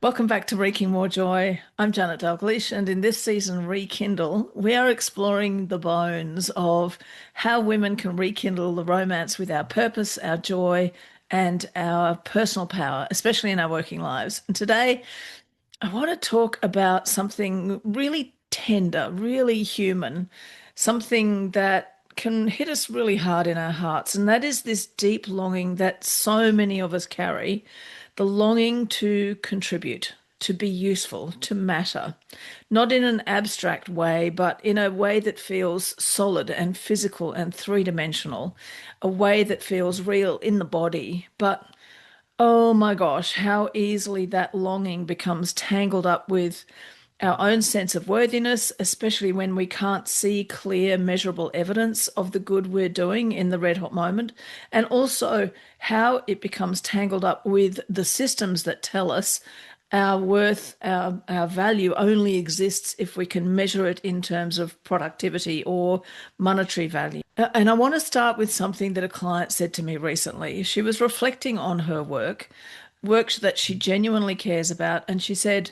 Welcome back to Wreaking More Joy. I'm Janet Dalgleish, and in this season, Rekindle, we are exploring the bones of how women can rekindle the romance with our purpose, our joy, and our personal power, especially in our working lives. And today, I want to talk about something really tender, really human, something that can hit us really hard in our hearts. And that is this deep longing that so many of us carry, the longing to contribute, to be useful, to matter, not in an abstract way, but in a way that feels solid and physical and three-dimensional, a way that feels real in the body, but oh my gosh, how easily that longing becomes tangled up with our own sense of worthiness, especially when we can't see clear, measurable evidence of the good we're doing in the red hot moment, and also how it becomes tangled up with the systems that tell us our worth, our value only exists if we can measure it in terms of productivity or monetary value. And I want to start with something that a client said to me recently. She was reflecting on her work that she genuinely cares about, and she said,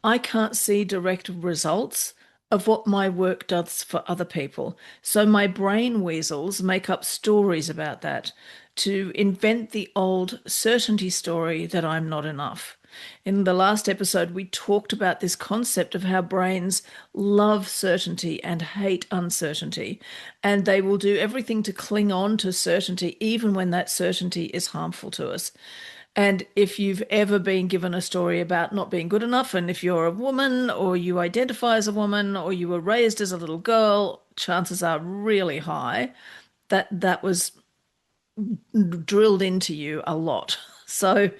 I can't see direct results of what my work does for other people. So my brain weasels make up stories about that to invent the old certainty story that I'm not enough. In the last episode, we talked about this concept of how brains love certainty and hate uncertainty, and they will do everything to cling on to certainty, even when that certainty is harmful to us. And if you've ever been given a story about not being good enough, and if you're a woman or you identify as a woman or you were raised as a little girl, chances are really high that that was drilled into you a lot. So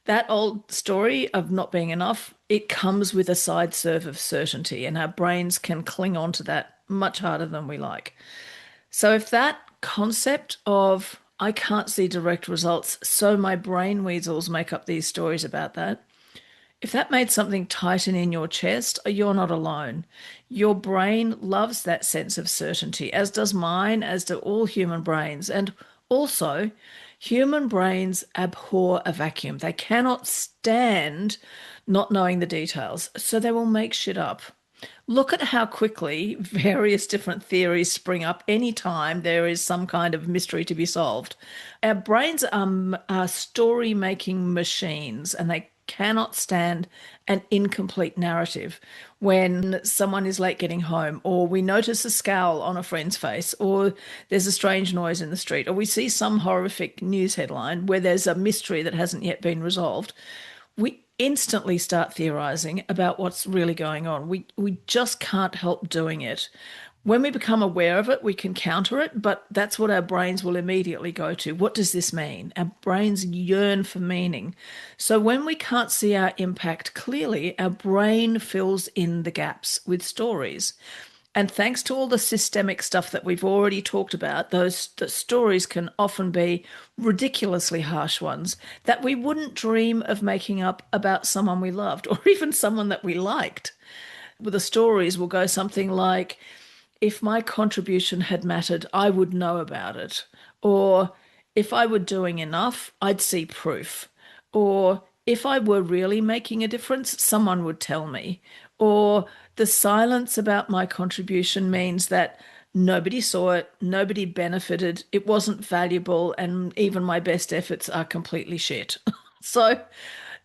that old story of not being enough, it comes with a side serve of certainty, and our brains can cling on to that much harder than we like. So if that concept of I can't see direct results, so my brain weasels make up these stories about that. If that made something tighten in your chest, you're not alone. Your brain loves that sense of certainty, as does mine, as do all human brains. And also, human brains abhor a vacuum. They cannot stand not knowing the details, so they will make shit up. Look at how quickly various different theories spring up anytime there is some kind of mystery to be solved. Our brains are story making machines, and they cannot stand an incomplete narrative. When someone is late getting home, or we notice a scowl on a friend's face, or there's a strange noise in the street, or we see some horrific news headline where there's a mystery that hasn't yet been resolved, we instantly start theorizing about what's really going on. We just can't help doing it. When we become aware of it, we can counter it, but that's what our brains will immediately go to. What does this mean? Our brains yearn for meaning. So when we can't see our impact clearly, our brain fills in the gaps with stories. And thanks to all the systemic stuff that we've already talked about, those the stories can often be ridiculously harsh ones that we wouldn't dream of making up about someone we loved or even someone that we liked. Well, the stories will go something like, if my contribution had mattered, I would know about it. Or if I were doing enough, I'd see proof. Or if I were really making a difference, someone would tell me. Or the silence about my contribution means that nobody saw it, nobody benefited, it wasn't valuable, and even my best efforts are completely shit. So,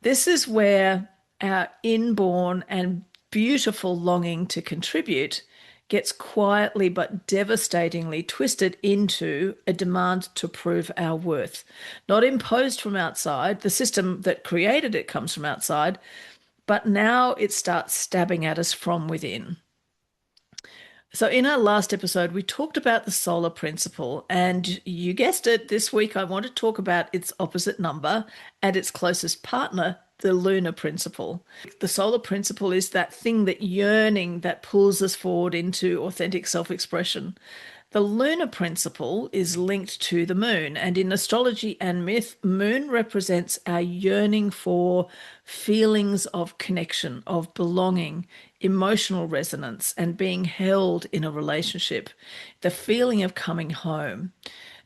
this is where our inborn and beautiful longing to contribute gets quietly but devastatingly twisted into a demand to prove our worth. Not imposed from outside, the system that created it comes from outside, but now it starts stabbing at us from within. So, in our last episode, we talked about the solar principle, and you guessed it, this week I want to talk about its opposite number and its closest partner, the lunar principle. The solar principle is that thing, that yearning that pulls us forward into authentic self expression. The lunar principle is linked to the moon, and in astrology and myth, moon represents our yearning for feelings of connection, of belonging, emotional resonance, and being held in a relationship, the feeling of coming home.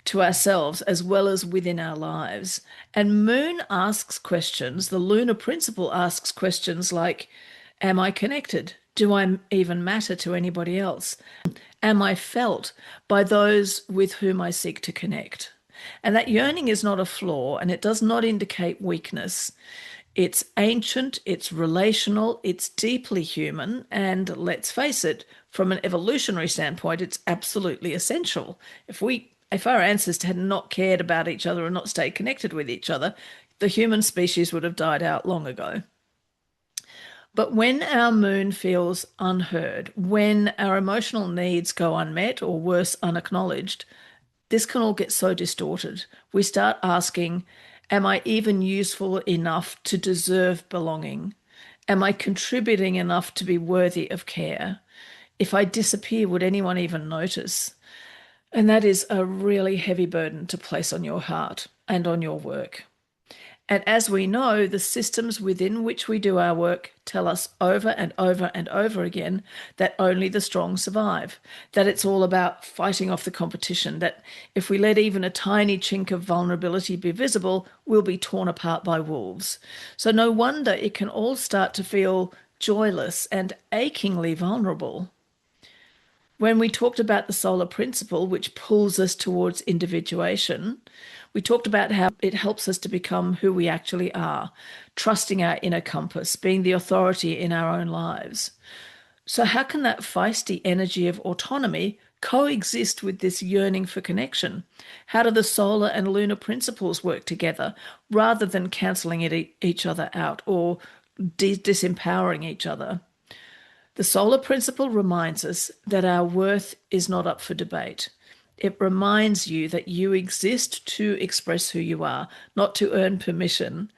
to ourselves as well as within our lives. And Moon asks questions, the lunar principle asks questions like, am I connected? Do I even matter to anybody else? Am I felt by those with whom I seek to connect? And that yearning is not a flaw and it does not indicate weakness. It's ancient, it's relational, it's deeply human, and let's face it, from an evolutionary standpoint, it's absolutely essential. If our ancestors had not cared about each other and not stayed connected with each other, the human species would have died out long ago. But when our moon feels unheard, when our emotional needs go unmet or worse, unacknowledged, this can all get so distorted. We start asking, am I even useful enough to deserve belonging? Am I contributing enough to be worthy of care? If I disappear, would anyone even notice? And that is a really heavy burden to place on your heart and on your work. And as we know, the systems within which we do our work tell us over and over and over again that only the strong survive, that it's all about fighting off the competition, that if we let even a tiny chink of vulnerability be visible, we'll be torn apart by wolves. So no wonder it can all start to feel joyless and achingly vulnerable. When we talked about the solar principle, which pulls us towards individuation, we talked about how it helps us to become who we actually are, trusting our inner compass, being the authority in our own lives. So, how can that feisty energy of autonomy coexist with this yearning for connection? How do the solar and lunar principles work together rather than cancelling each other out or disempowering each other? The solar principle reminds us that our worth is not up for debate. It reminds you that you exist to express who you are, not to earn permission.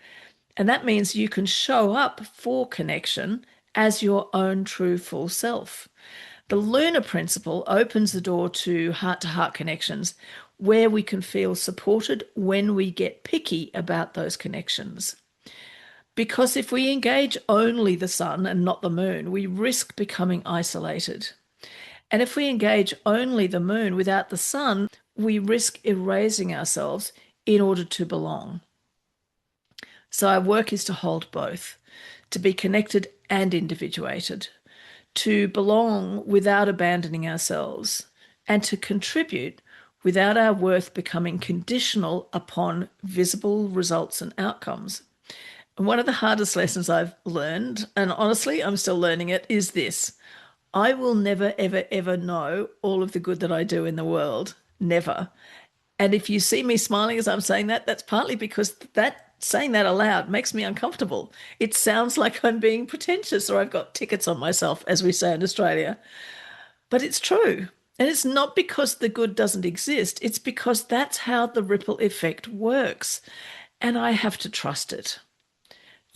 And that means you can show up for connection as your own true full self. The lunar principle opens the door to heart connections where we can feel supported when we get picky about those connections. Because if we engage only the sun and not the moon, we risk becoming isolated. And if we engage only the moon without the sun, we risk erasing ourselves in order to belong. So our work is to hold both, to be connected and individuated, to belong without abandoning ourselves, and to contribute without our worth becoming conditional upon visible results and outcomes. And one of the hardest lessons I've learned, and honestly, I'm still learning it, is this. I will never, ever, ever know all of the good that I do in the world. Never. And if you see me smiling as I'm saying that, that's partly because saying that aloud makes me uncomfortable. It sounds like I'm being pretentious or I've got tickets on myself, as we say in Australia. But it's true. And it's not because the good doesn't exist. It's because that's how the ripple effect works. And I have to trust it.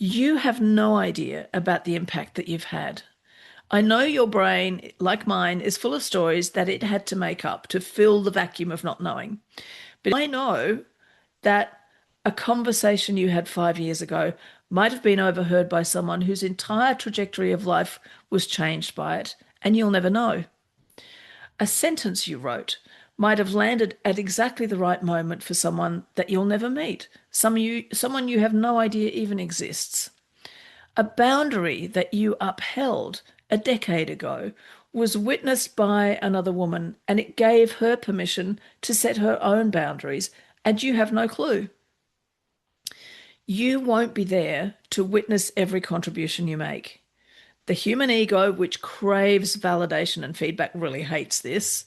You have no idea about the impact that you've had. I know your brain, like mine, is full of stories that it had to make up to fill the vacuum of not knowing. But I know that a conversation you had 5 years ago might have been overheard by someone whose entire trajectory of life was changed by it, and you'll never know. A sentence you wrote might have landed at exactly the right moment for someone that you'll never meet, someone you have no idea even exists. A boundary that you upheld a decade ago was witnessed by another woman, and it gave her permission to set her own boundaries, and you have no clue. You won't be there to witness every contribution you make. The human ego, which craves validation and feedback, really hates this,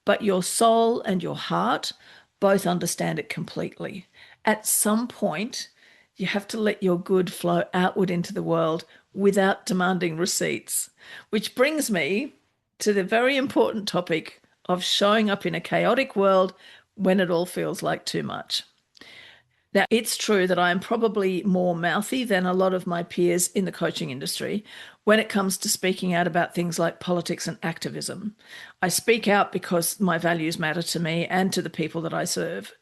but your soul and your heart both understand it completely. At some point, you have to let your good flow outward into the world without demanding receipts, which brings me to the very important topic of showing up in a chaotic world when it all feels like too much. Now, it's true that I am probably more mouthy than a lot of my peers in the coaching industry when it comes to speaking out about things like politics and activism. I speak out because my values matter to me and to the people that I serve.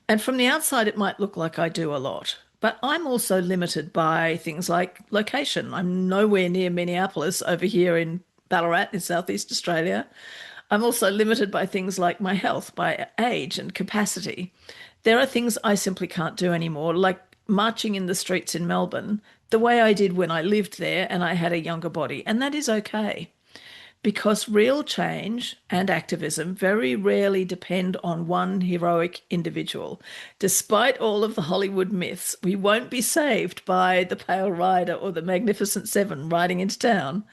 And from the outside, it might look like I do a lot. But I'm also limited by things like location. I'm nowhere near Minneapolis over here in Ballarat in Southeast Australia. I'm also limited by things like my health, by age and capacity. There are things I simply can't do anymore, like marching in the streets in Melbourne the way I did when I lived there and I had a younger body. And that is okay because real change and activism very rarely depend on one heroic individual. Despite all of the Hollywood myths, we won't be saved by the Pale Rider or the Magnificent Seven riding into town.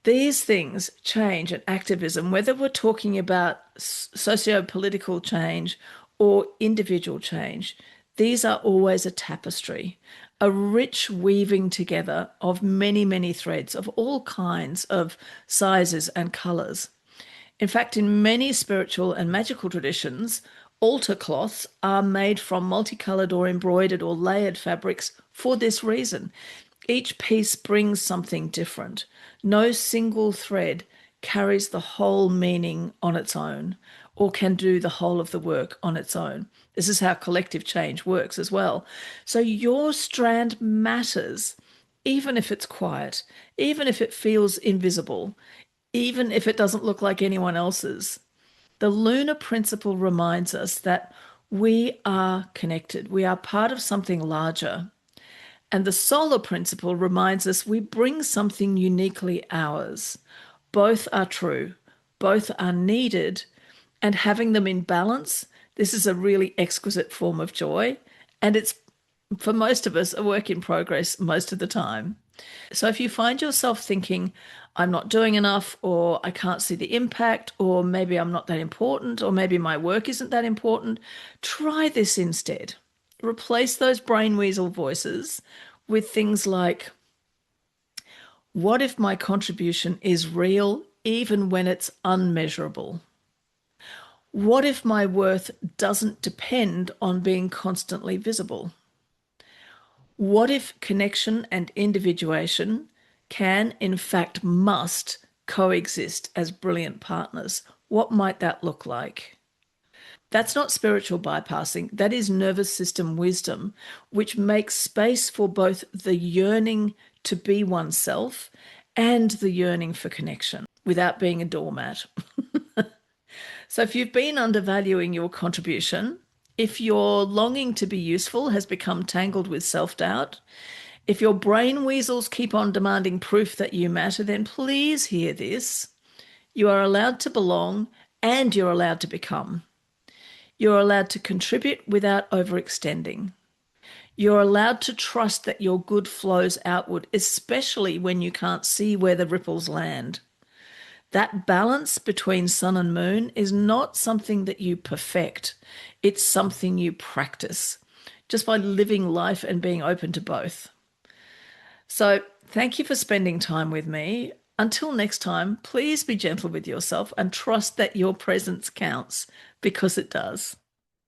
These things, change and activism, whether we're talking about socio-political change or individual change, these are always a tapestry, a rich weaving together of many, many threads of all kinds of sizes and colors. In fact, in many spiritual and magical traditions, altar cloths are made from multicolored or embroidered or layered fabrics for this reason. Each piece brings something different. No single thread carries the whole meaning on its own or can do the whole of the work on its own. This is how collective change works as well. So your strand matters, even if it's quiet, even if it feels invisible, even if it doesn't look like anyone else's. The lunar principle reminds us that we are connected, we are part of something larger. And the solar principle reminds us we bring something uniquely ours. Both are true, both are needed, and having them in balance, this is a really exquisite form of joy. And it's, for most of us, a work in progress most of the time. So if you find yourself thinking, I'm not doing enough, or I can't see the impact, or maybe I'm not that important, or maybe my work isn't that important, try this instead. Replace those brain weasel voices with things like, what if my contribution is real even when it's unmeasurable? What if my worth doesn't depend on being constantly visible? What if connection and individuation can, in fact, must coexist as brilliant partners? What might that look like? That's not spiritual bypassing, that is nervous system wisdom, which makes space for both the yearning to be oneself and the yearning for connection without being a doormat. So if you've been undervaluing your contribution, if your longing to be useful has become tangled with self-doubt, if your brain weasels keep on demanding proof that you matter, then please hear this. You are allowed to belong and you're allowed to become. You're allowed to contribute without overextending. You're allowed to trust that your good flows outward, especially when you can't see where the ripples land. That balance between sun and moon is not something that you perfect. It's something you practice just by living life and being open to both. So thank you for spending time with me. Until next time, please be gentle with yourself and trust that your presence counts because it does.